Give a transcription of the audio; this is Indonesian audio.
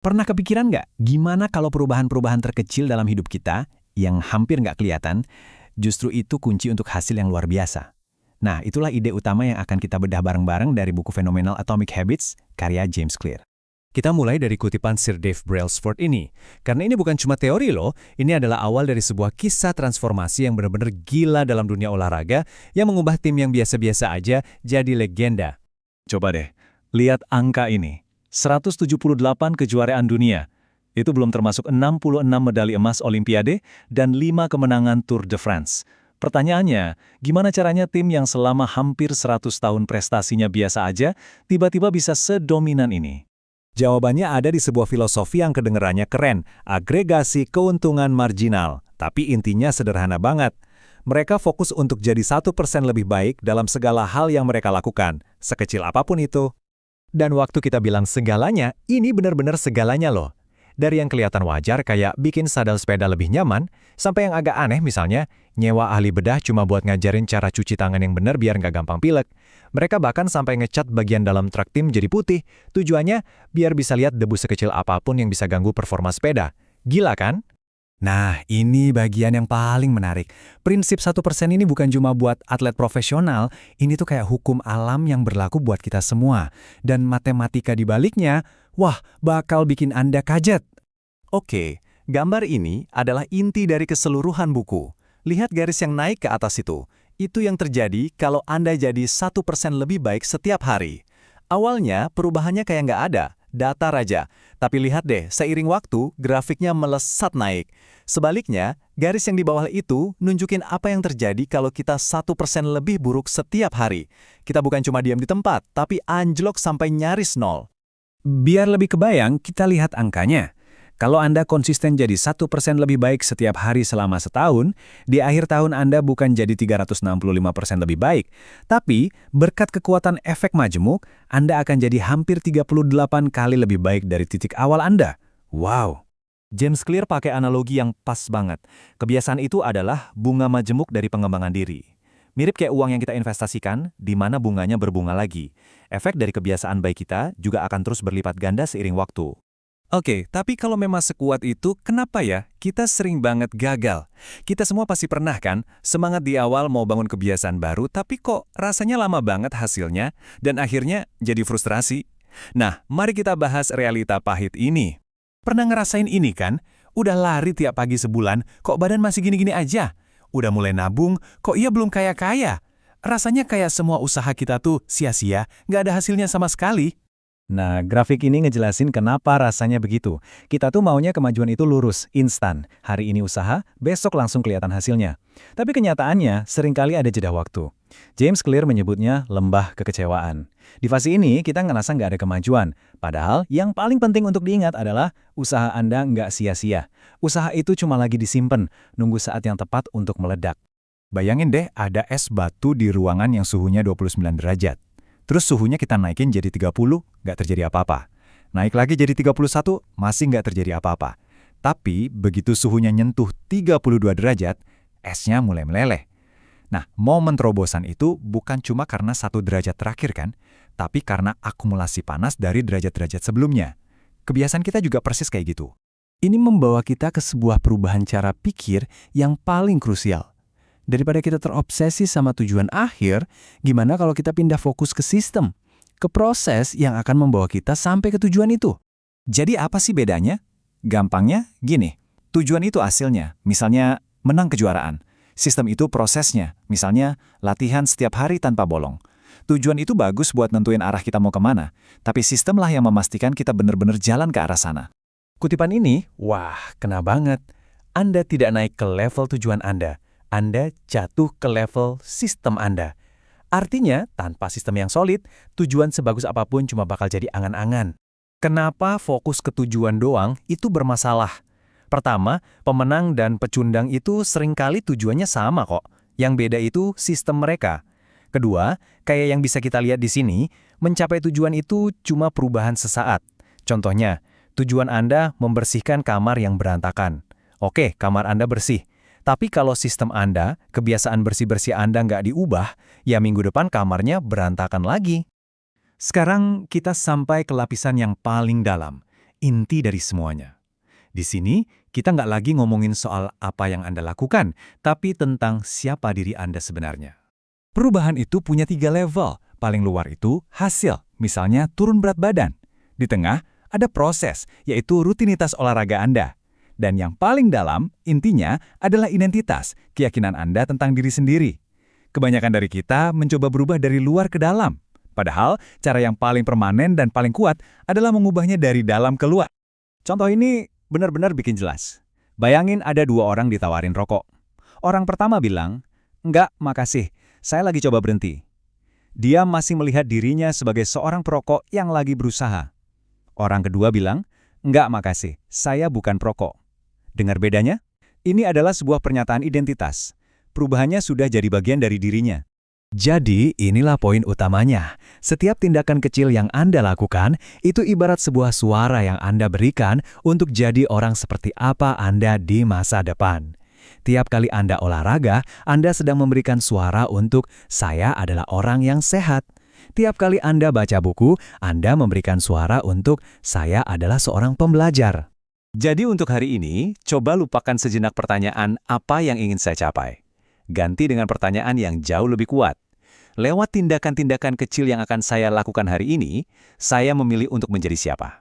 Pernah kepikiran nggak, gimana kalau perubahan-perubahan terkecil dalam hidup kita, yang hampir nggak kelihatan, justru itu kunci untuk hasil yang luar biasa? Nah, itulah ide utama yang akan kita bedah bareng-bareng dari buku fenomenal Atomic Habits, karya James Clear. Kita mulai dari kutipan Sir Dave Brailsford ini. Karena ini bukan cuma teori loh, ini adalah awal dari sebuah kisah transformasi yang benar-benar gila dalam dunia olahraga yang mengubah tim yang biasa-biasa aja jadi legenda. Coba deh, lihat angka ini. 178 kejuaraan dunia. Itu belum termasuk 66 medali emas Olimpiade dan 5 kemenangan Tour de France. Pertanyaannya, gimana caranya tim yang selama hampir 100 tahun prestasinya biasa aja, tiba-tiba bisa sedominan ini? Jawabannya ada di sebuah filosofi yang kedengerannya keren, agregasi keuntungan marginal. Tapi intinya sederhana banget. Mereka fokus untuk jadi 1% lebih baik dalam segala hal yang mereka lakukan, sekecil apapun itu. Dan waktu kita bilang segalanya, ini benar-benar segalanya loh. Dari yang kelihatan wajar kayak bikin sadel sepeda lebih nyaman, sampai yang agak aneh misalnya, nyewa ahli bedah cuma buat ngajarin cara cuci tangan yang benar biar nggak gampang pilek. Mereka bahkan sampai ngecat bagian dalam truk tim jadi putih, tujuannya biar bisa lihat debu sekecil apapun yang bisa ganggu performa sepeda. Gila kan? Nah, ini bagian yang paling menarik. Prinsip 1% ini bukan cuma buat atlet profesional, ini tuh kayak hukum alam yang berlaku buat kita semua. Dan matematika di baliknya, wah, bakal bikin Anda kaget. Oke, gambar ini adalah inti dari keseluruhan buku. Lihat garis yang naik ke atas itu. Itu yang terjadi kalau Anda jadi 1% lebih baik setiap hari. Awalnya, perubahannya kayak nggak ada. Datar aja. Tapi lihat deh, seiring waktu, grafiknya melesat naik. Sebaliknya, garis yang di bawah itu nunjukin apa yang terjadi kalau kita 1% lebih buruk setiap hari. Kita bukan cuma diam di tempat, tapi anjlok sampai nyaris nol. Biar lebih kebayang, kita lihat angkanya. Kalau Anda konsisten jadi 1% lebih baik setiap hari selama setahun, di akhir tahun Anda bukan jadi 365% lebih baik. Tapi, berkat kekuatan efek majemuk, Anda akan jadi hampir 38 kali lebih baik dari titik awal Anda. Wow! James Clear pakai analogi yang pas banget. Kebiasaan itu adalah bunga majemuk dari pengembangan diri. Mirip kayak uang yang kita investasikan, di mana bunganya berbunga lagi. Efek dari kebiasaan baik kita juga akan terus berlipat ganda seiring waktu. Oke, tapi kalau memang sekuat itu, kenapa ya kita sering banget gagal? Kita semua pasti pernah kan, semangat di awal mau bangun kebiasaan baru, tapi kok rasanya lama banget hasilnya, dan akhirnya jadi frustrasi. Nah, mari kita bahas realita pahit ini. Pernah ngerasain ini kan? Udah lari tiap pagi sebulan, kok badan masih gini-gini aja? Udah mulai nabung, kok ia belum kaya-kaya? Rasanya kayak semua usaha kita tuh sia-sia, nggak ada hasilnya sama sekali. Nah, grafik ini ngejelasin kenapa rasanya begitu. Kita tuh maunya kemajuan itu lurus, instan. Hari ini usaha, besok langsung kelihatan hasilnya. Tapi kenyataannya, seringkali ada jeda waktu. James Clear menyebutnya lembah kekecewaan. Di fase ini, kita ngerasa nggak ada kemajuan. Padahal, yang paling penting untuk diingat adalah usaha Anda nggak sia-sia. Usaha itu cuma lagi disimpan, nunggu saat yang tepat untuk meledak. Bayangin deh, ada es batu di ruangan yang suhunya 29 derajat. Terus suhunya kita naikin jadi 30, nggak terjadi apa-apa. Naik lagi jadi 31, masih nggak terjadi apa-apa. Tapi, begitu suhunya nyentuh 32 derajat, esnya mulai meleleh. Nah, momen terobosan itu bukan cuma karena 1 derajat terakhir kan, tapi karena akumulasi panas dari derajat-derajat sebelumnya. Kebiasaan kita juga persis kayak gitu. Ini membawa kita ke sebuah perubahan cara pikir yang paling krusial. Daripada kita terobsesi sama tujuan akhir, gimana kalau kita pindah fokus ke sistem, ke proses yang akan membawa kita sampai ke tujuan itu? Jadi apa sih bedanya? Gampangnya gini, tujuan itu hasilnya, misalnya menang kejuaraan. Sistem itu prosesnya, misalnya latihan setiap hari tanpa bolong. Tujuan itu bagus buat nentuin arah kita mau kemana, tapi sistemlah yang memastikan kita benar-benar jalan ke arah sana. Kutipan ini, wah, kena banget. Anda tidak naik ke level tujuan Anda jatuh ke level sistem Anda. Artinya, tanpa sistem yang solid, tujuan sebagus apapun cuma bakal jadi angan-angan. Kenapa fokus ke tujuan doang itu bermasalah? Pertama, pemenang dan pecundang itu seringkali tujuannya sama kok. Yang beda itu sistem mereka. Kedua, kayak yang bisa kita lihat di sini, mencapai tujuan itu cuma perubahan sesaat. Contohnya, tujuan Anda membersihkan kamar yang berantakan. Oke, kamar Anda bersih. Tapi kalau sistem Anda, kebiasaan bersih-bersih Anda nggak diubah, ya minggu depan kamarnya berantakan lagi. Sekarang kita sampai ke lapisan yang paling dalam. inti dari semuanya. Di sini, kita nggak lagi ngomongin soal apa yang Anda lakukan, tapi tentang siapa diri Anda sebenarnya. Perubahan itu punya 3 level. Paling luar itu hasil, misalnya turun berat badan. Di tengah, ada proses, yaitu rutinitas olahraga Anda. Dan yang paling dalam, intinya, adalah identitas, keyakinan Anda tentang diri sendiri. Kebanyakan dari kita mencoba berubah dari luar ke dalam. Padahal, cara yang paling permanen dan paling kuat adalah mengubahnya dari dalam ke luar. Contoh ini benar-benar bikin jelas. Bayangin ada 2 orang ditawarin rokok. Orang pertama bilang, "Enggak, makasih, saya lagi coba berhenti." Dia masih melihat dirinya sebagai seorang perokok yang lagi berusaha. Orang kedua bilang, "Enggak, makasih, saya bukan perokok." Dengar bedanya? Ini adalah sebuah pernyataan identitas. Perubahannya sudah jadi bagian dari dirinya. Jadi, inilah poin utamanya. Setiap tindakan kecil yang Anda lakukan, itu ibarat sebuah suara yang Anda berikan untuk jadi orang seperti apa Anda di masa depan. Tiap kali Anda olahraga, Anda sedang memberikan suara untuk "saya adalah orang yang sehat". Tiap kali Anda baca buku, Anda memberikan suara untuk "saya adalah seorang pembelajar". Jadi untuk hari ini, coba lupakan sejenak pertanyaan apa yang ingin saya capai. Ganti dengan pertanyaan yang jauh lebih kuat. Lewat tindakan-tindakan kecil yang akan saya lakukan hari ini, saya memilih untuk menjadi siapa?